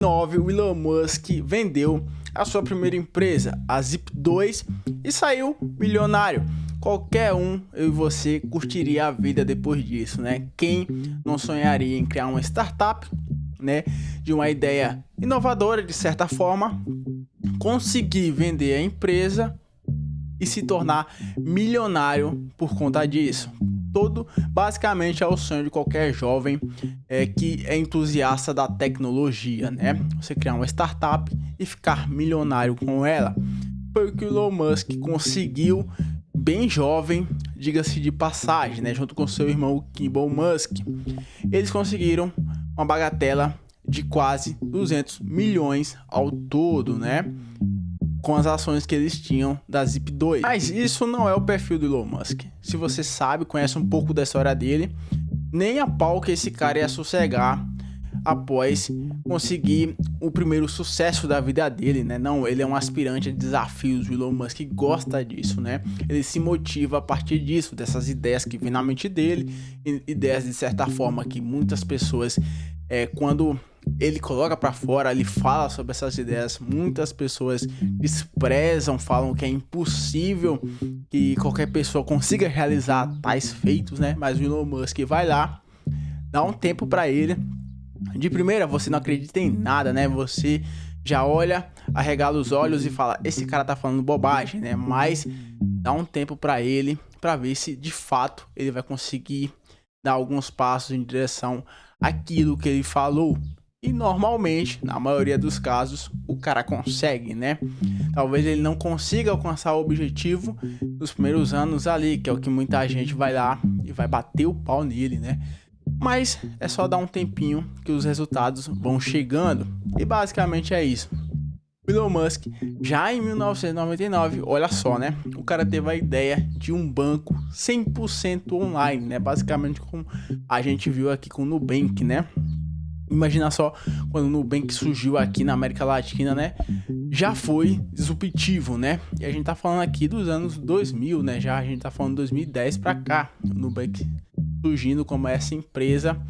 2009, o Elon Musk vendeu a sua primeira empresa, a Zip2, e saiu milionário. Qualquer um, eu e você, curtiria a vida depois disso, né? Quem não sonharia em criar uma startup, né, de uma ideia inovadora, de certa forma, conseguir vender a empresa e se tornar milionário por conta disso? Basicamente é o sonho de qualquer jovem que é entusiasta da tecnologia, né? Você criar uma startup e ficar milionário com ela. Foi o que o Elon Musk conseguiu bem jovem, diga-se de passagem, né? Junto com seu irmão Elon Musk. Eles conseguiram uma bagatela de quase 200 milhões ao todo, né? Com as ações que eles tinham da Zip2. Mas isso não é o perfil do Elon Musk. Se você sabe, conhece um pouco da história dele, nem a pau que esse cara ia sossegar após conseguir o primeiro sucesso da vida dele, né? Não, ele é um aspirante a desafios, o Elon Musk gosta disso, né? Ele se motiva a partir disso, dessas ideias que vêm na mente dele, ideias de certa forma que muitas pessoas, quando ele coloca para fora, ele fala sobre essas ideias, muitas pessoas desprezam, falam que é impossível que qualquer pessoa consiga realizar tais feitos, né? Mas o Elon Musk vai lá, dá um tempo para ele. De primeira, você não acredita em nada, né? Você já olha, arregala os olhos e fala, esse cara tá falando bobagem, né? Mas dá um tempo para ele, para ver se de fato ele vai conseguir dar alguns passos em direção àquilo que ele falou. E normalmente, na maioria dos casos, o cara consegue, né? Talvez ele não consiga alcançar o objetivo nos primeiros anos ali, que é o que muita gente vai lá e vai bater o pau nele, né? Mas é só dar um tempinho que os resultados vão chegando. E basicamente é isso. O Elon Musk, já em 1999, olha só, né? O cara teve a ideia de um banco 100% online, né? Basicamente como a gente viu aqui com o Nubank, né? Imagina só, quando o Nubank surgiu aqui na América Latina, né? Já foi disruptivo, né? E a gente tá falando aqui dos anos 2000, né? Já a gente tá falando de 2010 pra cá. O Nubank surgindo como essa empresa,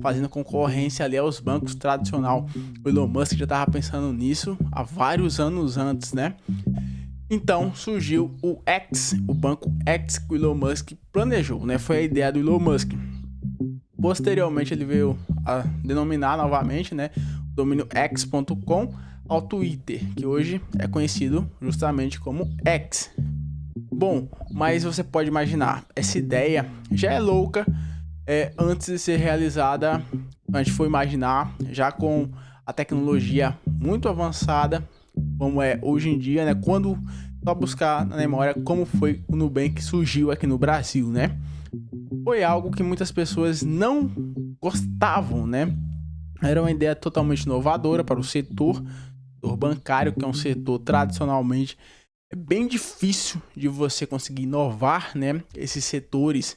fazendo concorrência ali aos bancos tradicionais. O Elon Musk já tava pensando nisso há vários anos antes, né? Então surgiu o X, o banco X que o Elon Musk planejou, né? Foi a ideia do Elon Musk. Posteriormente ele veio a denominar novamente, né, o domínio x.com ao Twitter, que hoje é conhecido justamente como X. Bom, mas você pode imaginar, essa ideia já é louca antes de ser realizada. A gente foi imaginar já com a tecnologia muito avançada, como é hoje em dia, né? Quando só buscar na memória como foi o Nubank que surgiu aqui no Brasil, né? Foi algo que muitas pessoas não gostavam, né? Era uma ideia totalmente inovadora para o setor bancário, que é um setor tradicionalmente bem difícil de você conseguir inovar, né? Esses setores,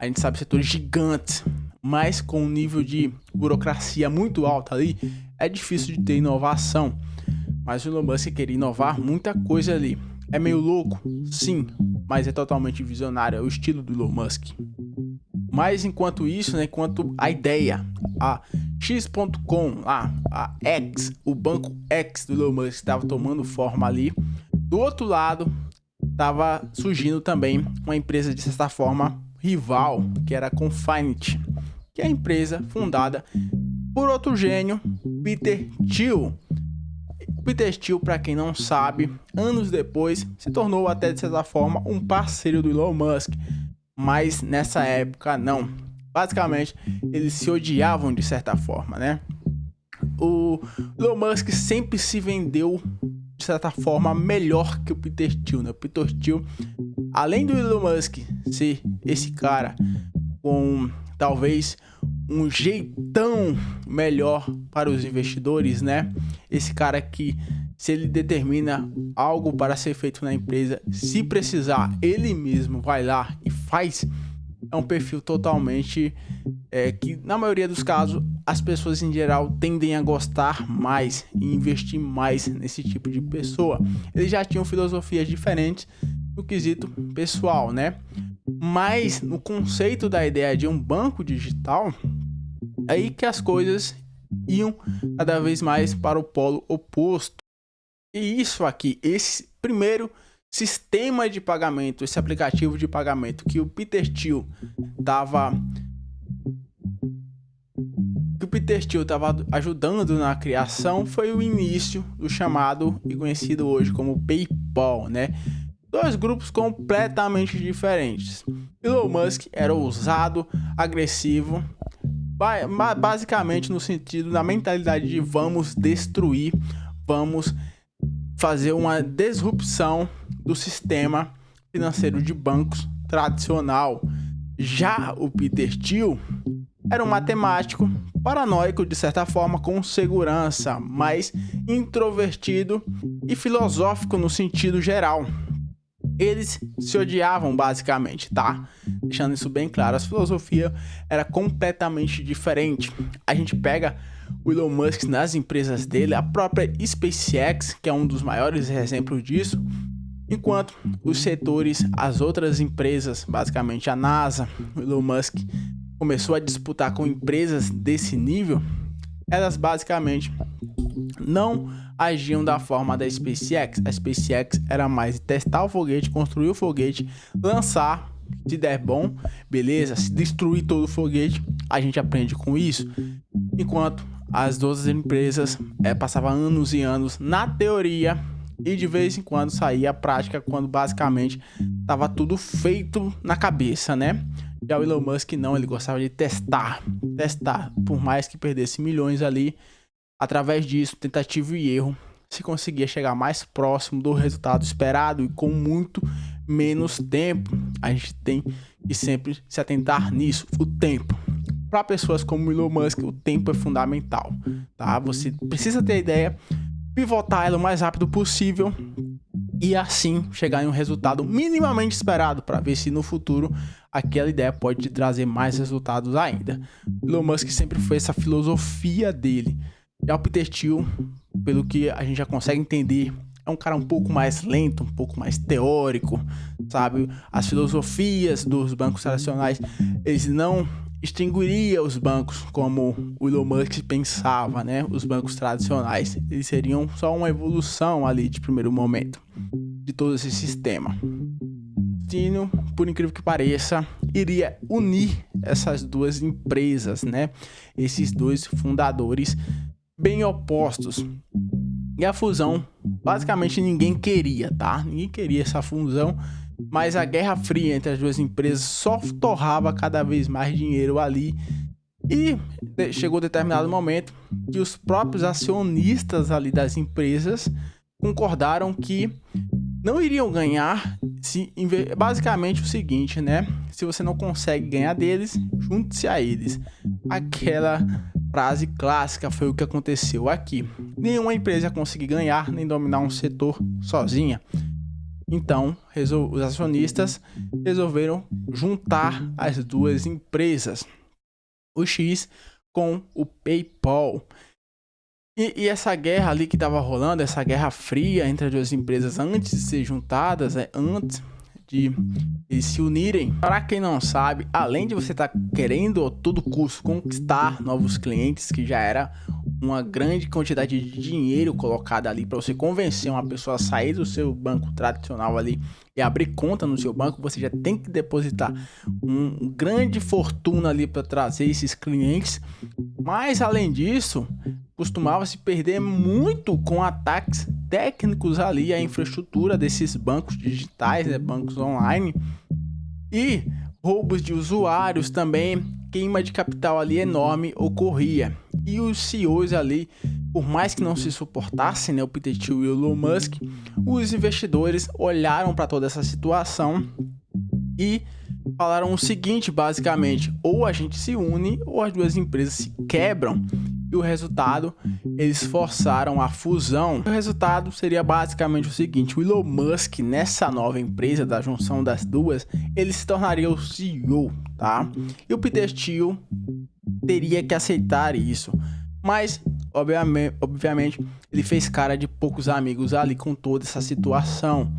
a gente sabe, setores gigantes, mas com um nível de burocracia muito alto ali, é difícil de ter inovação. Mas o Elon Musk queria inovar muita coisa ali. É meio louco? Sim, mas é totalmente visionário, é o estilo do Elon Musk. Mas enquanto isso, né, enquanto a ideia, a X.com, a X, o banco X do Elon Musk estava tomando forma ali, do outro lado estava surgindo também uma empresa de certa forma rival, que era a Confinity, que é a empresa fundada por outro gênio, Peter Thiel. Peter Thiel, para quem não sabe, anos depois se tornou até de certa forma um parceiro do Elon Musk, mas nessa época não. Basicamente, eles se odiavam de certa forma, né? O Elon Musk sempre se vendeu de certa forma melhor que o Peter Thiel, né? O Peter Thiel, além do Elon Musk ser esse cara com talvez um jeitão melhor para os investidores, né? Esse cara que, se ele determina algo para ser feito na empresa, se precisar, ele mesmo vai lá e faz. É um perfil totalmente que, na maioria dos casos, as pessoas em geral tendem a gostar mais e investir mais nesse tipo de pessoa. Eles já tinham filosofias diferentes no quesito pessoal, né? Mas no conceito da ideia de um banco digital, é aí que as coisas iam cada vez mais para o polo oposto. E isso aqui, esse primeiro sistema de pagamento, esse aplicativo de pagamento que o Peter Thiel estava ajudando na criação, foi o início do chamado e conhecido hoje como PayPal, né? Dois grupos completamente diferentes. Elon Musk era ousado, agressivo, basicamente no sentido da mentalidade de vamos destruir, vamos fazer uma disrupção do sistema financeiro de bancos tradicional. Já o Peter Thiel era um matemático paranoico de certa forma, com segurança, mas introvertido e filosófico no sentido geral. Eles se odiavam basicamente, tá? Deixando isso bem claro, a filosofia era completamente diferente. A gente pega o Elon Musk nas empresas dele, a própria SpaceX, que é um dos maiores exemplos disso, enquanto os setores, as outras empresas, basicamente a NASA, o Elon Musk começou a disputar com empresas desse nível, elas basicamente não agiam da forma da SpaceX. A SpaceX era mais testar o foguete, construir o foguete, lançar, se der bom, beleza, se destruir todo o foguete, a gente aprende com isso. Enquanto as outras empresas passavam anos e anos na teoria e de vez em quando saía a prática, quando basicamente estava tudo feito na cabeça, né? Já o Elon Musk não, ele gostava de testar, por mais que perdesse milhões ali. Através disso, tentativa e erro, se conseguia chegar mais próximo do resultado esperado e com muito menos tempo. A gente tem que sempre se atentar nisso, o tempo. Para pessoas como o Elon Musk, o tempo é fundamental, tá? Você precisa ter a ideia, pivotar ela o mais rápido possível e assim chegar em um resultado minimamente esperado para ver se no futuro aquela ideia pode te trazer mais resultados ainda. O Elon Musk sempre foi essa filosofia dele. Já o Peter Thiel, pelo que a gente já consegue entender, é um cara um pouco mais lento, um pouco mais teórico, sabe? As filosofias dos bancos tradicionais, eles não extinguiriam os bancos como o Elon Musk pensava, né? Os bancos tradicionais, eles seriam só uma evolução ali de primeiro momento de todo esse sistema. Dino, por incrível que pareça, iria unir essas duas empresas, né? Esses dois fundadores bem opostos. E a fusão, basicamente ninguém queria, tá? Ninguém queria essa fusão, mas a Guerra Fria entre as duas empresas só torrava cada vez mais dinheiro ali. E chegou determinado momento que os próprios acionistas ali das empresas concordaram que não iriam ganhar, basicamente o seguinte, né? Se você não consegue ganhar deles, junte-se a eles. Aquela frase clássica foi o que aconteceu aqui. Nenhuma empresa ia conseguir ganhar nem dominar um setor sozinha. Então, os acionistas resolveram juntar as duas empresas, o X com o PayPal. E essa guerra ali que estava rolando, essa guerra fria entre as duas empresas antes de ser juntadas, antes de eles se unirem. Para quem não sabe, além de você estar querendo a todo custo conquistar novos clientes, que já era uma grande quantidade de dinheiro colocada ali para você convencer uma pessoa a sair do seu banco tradicional ali e abrir conta no seu banco, você já tem que depositar uma grande fortuna ali para trazer esses clientes. Mas além disso, costumava se perder muito com ataques técnicos ali à infraestrutura desses bancos digitais, né, bancos online, e roubos de usuários também, queima de capital ali enorme ocorria. E os CEOs ali, por mais que não se suportassem, né, o Peter Thiel e o Elon Musk, os investidores olharam para toda essa situação e falaram o seguinte, basicamente: ou a gente se une ou as duas empresas se quebram. E o resultado, eles forçaram a fusão. O resultado seria basicamente o seguinte: o Elon Musk, nessa nova empresa da junção das duas, ele se tornaria o CEO, tá? E o Peter Thiel teria que aceitar isso. Mas, obviamente, ele fez cara de poucos amigos ali com toda essa situação.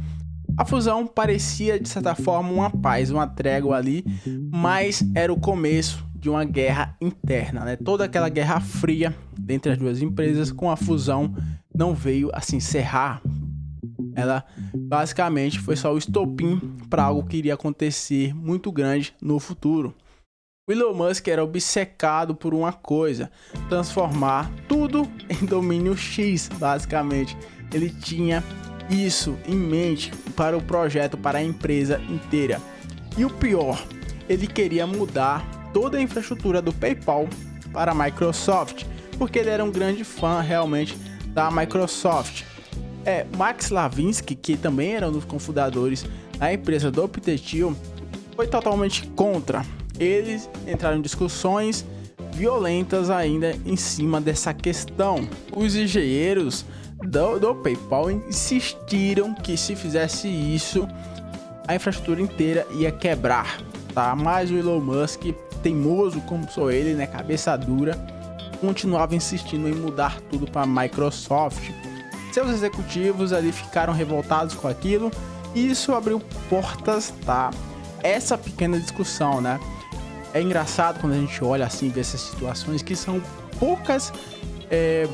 A fusão parecia, de certa forma, uma paz, uma trégua ali, mas era o começo de uma guerra interna, né? Toda aquela guerra fria entre as duas empresas, com a fusão, não veio a se encerrar. Ela basicamente foi só o estopim para algo que iria acontecer muito grande no futuro. O Elon Musk era obcecado por uma coisa: transformar tudo em domínio X, basicamente. Ele tinha isso em mente para o projeto, para a empresa inteira. E o pior, ele queria mudar toda a infraestrutura do PayPal para a Microsoft, porque ele era um grande fã realmente da Microsoft. Max Lavinsky, que também era um dos cofundadores da empresa do Peter Thiel, foi totalmente contra. Eles entraram em discussões violentas ainda em cima dessa questão. Os engenheiros do PayPal insistiram que se fizesse isso, a infraestrutura inteira ia quebrar, tá? Mas o Elon Musk, teimoso como sou ele, né, cabeça dura, continuava insistindo em mudar tudo para a Microsoft. Seus executivos ali ficaram revoltados com aquilo, e isso abriu portas, tá? Essa pequena discussão, né? É engraçado quando a gente olha assim, vê essas situações que são poucas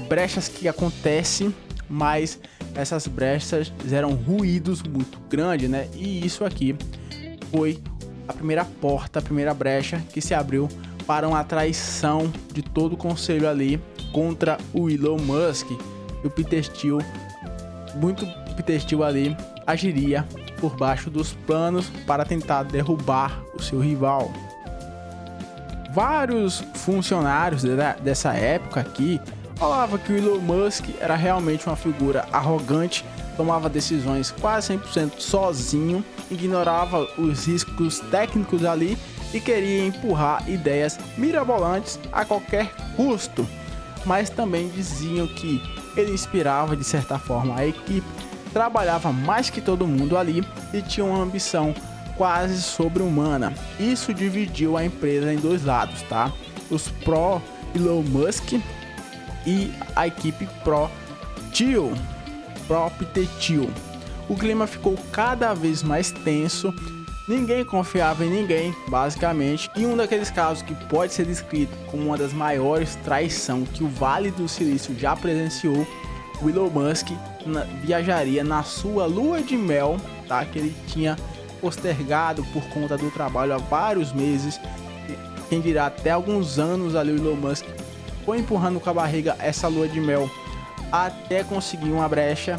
brechas que acontecem, mas essas brechas geram ruídos muito grandes, né? E isso aqui foi a primeira porta, a primeira brecha que se abriu para uma traição de todo o conselho ali contra o Elon Musk. E o Peter Thiel, muito Peter Thiel ali, agiria por baixo dos panos para tentar derrubar o seu rival. Vários funcionários dessa época aqui falavam que o Elon Musk era realmente uma figura arrogante, tomava decisões quase 100% sozinho, ignorava os riscos técnicos ali e queria empurrar ideias mirabolantes a qualquer custo. Mas também diziam que ele inspirava de certa forma a equipe, trabalhava mais que todo mundo ali e tinha uma ambição quase sobre-humana. Isso dividiu a empresa em dois lados, tá? Os pró Elon Musk e a equipe pró Peter Thiel. O clima ficou cada vez mais tenso, ninguém confiava em ninguém, basicamente, e um daqueles casos que pode ser descrito como uma das maiores traições que o Vale do Silício já presenciou. O Elon Musk viajaria na sua lua de mel, tá? Que ele tinha postergado por conta do trabalho há vários meses, quem dirá até alguns anos ali. O Elon Musk foi empurrando com a barriga essa lua de mel até conseguir uma brecha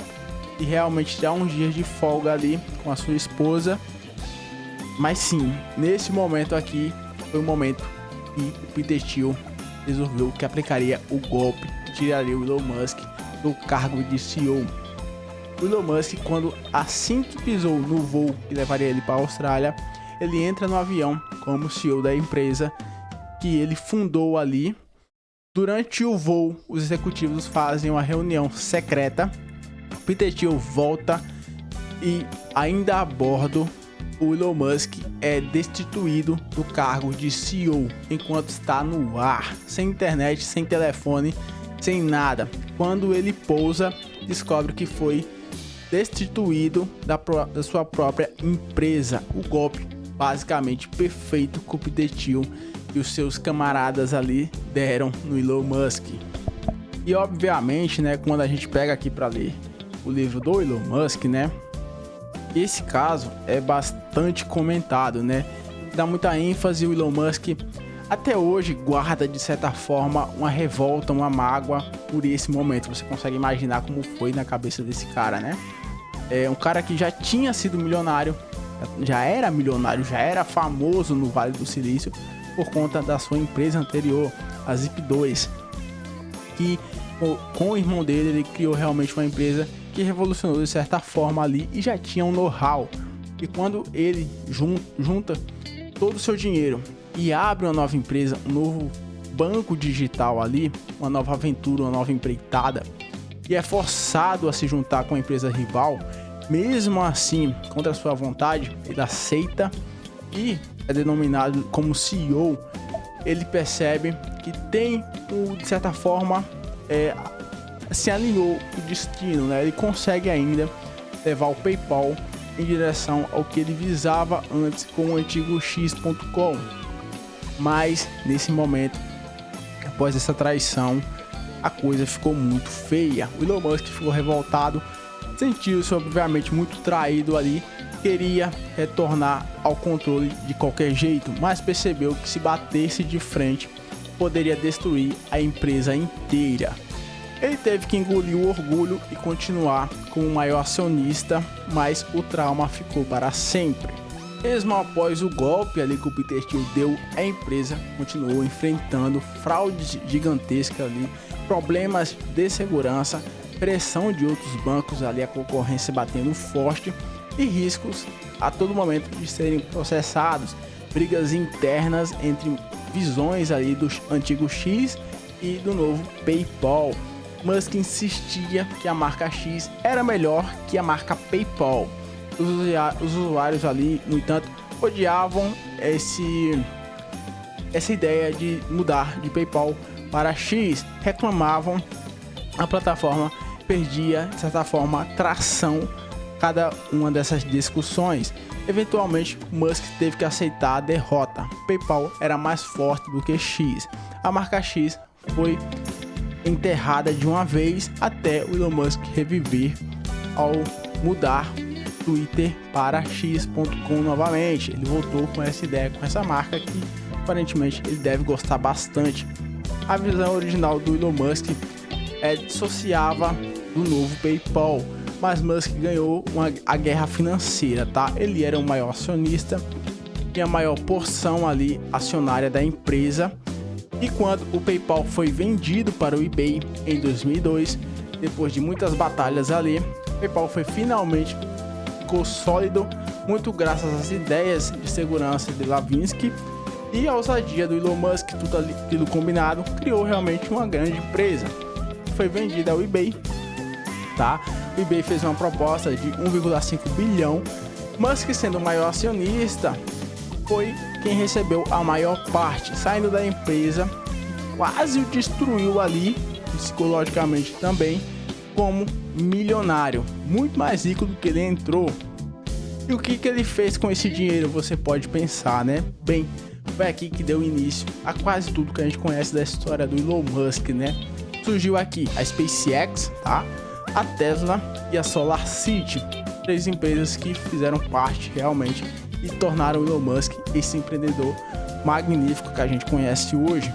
e realmente tirar uns dias de folga ali com a sua esposa. Mas sim, nesse momento aqui foi o momento que o Peter Thiel resolveu que aplicaria o golpe, tiraria o Elon Musk do cargo de CEO. O Elon Musk, assim que pisou no voo que levaria ele para a Austrália, ele entra no avião como CEO da empresa que ele fundou ali. Durante o voo, os executivos fazem uma reunião secreta. Peter Thiel volta e, ainda a bordo, o Elon Musk é destituído do cargo de CEO enquanto está no ar, sem internet, sem telefone, sem nada. Quando ele pousa, descobre que foi destituído da sua própria empresa. O golpe basicamente perfeito que o Peter Thiel e os seus camaradas ali deram no Elon Musk. E obviamente, né, quando a gente pega aqui para ler o livro do Elon Musk, né, esse caso é bastante comentado, né, dá muita ênfase. O Elon Musk até hoje guarda de certa forma uma revolta, uma mágoa por esse momento. Você consegue imaginar como foi na cabeça desse cara, né? É um cara que já tinha sido milionário, já era milionário, já era famoso no Vale do Silício por conta da sua empresa anterior, a Zip2, que com o irmão dele ele criou realmente uma empresa que revolucionou de certa forma ali e já tinha um know-how. E quando ele junta todo o seu dinheiro e abre uma nova empresa, um novo banco digital ali, uma nova aventura, uma nova empreitada, e é forçado a se juntar com a empresa rival, mesmo assim, contra a sua vontade, ele aceita e é denominado como CEO. Ele percebe que tem, de certa forma, se alinhou o destino, né? Ele consegue ainda levar o PayPal em direção ao que ele visava antes com o antigo X.com. Mas nesse momento, após essa traição, a coisa ficou muito feia. O Elon Musk ficou revoltado, sentiu-se obviamente muito traído ali, queria retornar ao controle de qualquer jeito, mas percebeu que se batesse de frente poderia destruir a empresa inteira. Ele teve que engolir o orgulho e continuar como o maior acionista, mas o trauma ficou para sempre. Mesmo após o golpe ali que o Peter Thiel deu, a empresa continuou enfrentando fraudes gigantescas ali, problemas de segurança, pressão de outros bancos ali, a concorrência batendo forte e riscos a todo momento de serem processados, brigas internas entre visões ali do antigo X e do novo PayPal. Musk insistia que a marca X era melhor que a marca PayPal. Os usuários ali, no entanto, odiavam essa ideia de mudar de PayPal para X, reclamavam, a plataforma perdia, de certa forma, tração cada uma dessas discussões. Eventualmente, Musk teve que aceitar a derrota. PayPal era mais forte do que X. A marca X foi enterrada de uma vez até o Elon Musk reviver ao mudar Twitter para x.com novamente. Ele voltou com essa ideia, com essa marca que aparentemente ele deve gostar bastante. A visão original do Elon Musk dissociava do novo PayPal, mas Musk ganhou a guerra financeira, tá? Ele era o maior acionista, tinha a maior porção ali acionária da empresa. E quando o PayPal foi vendido para o eBay em 2002, depois de muitas batalhas ali, o PayPal ficou sólido, muito graças às ideias de segurança de Lavinsky e a ousadia do Elon Musk, tudo combinado, criou realmente uma grande empresa. Foi vendida ao eBay, tá? O eBay fez uma proposta de 1,5 bilhão. Musk, sendo o maior acionista, foi quem recebeu a maior parte, saindo da empresa, quase o destruiu ali, psicologicamente também, como milionário, muito mais rico do que ele entrou. E o que ele fez com esse dinheiro, você pode pensar, né? Bem, foi aqui que deu início a quase tudo que a gente conhece da história do Elon Musk, né? Surgiu aqui a SpaceX, tá? A Tesla e a SolarCity, 3 empresas que fizeram parte realmente e tornaram o Elon Musk esse empreendedor magnífico que a gente conhece hoje.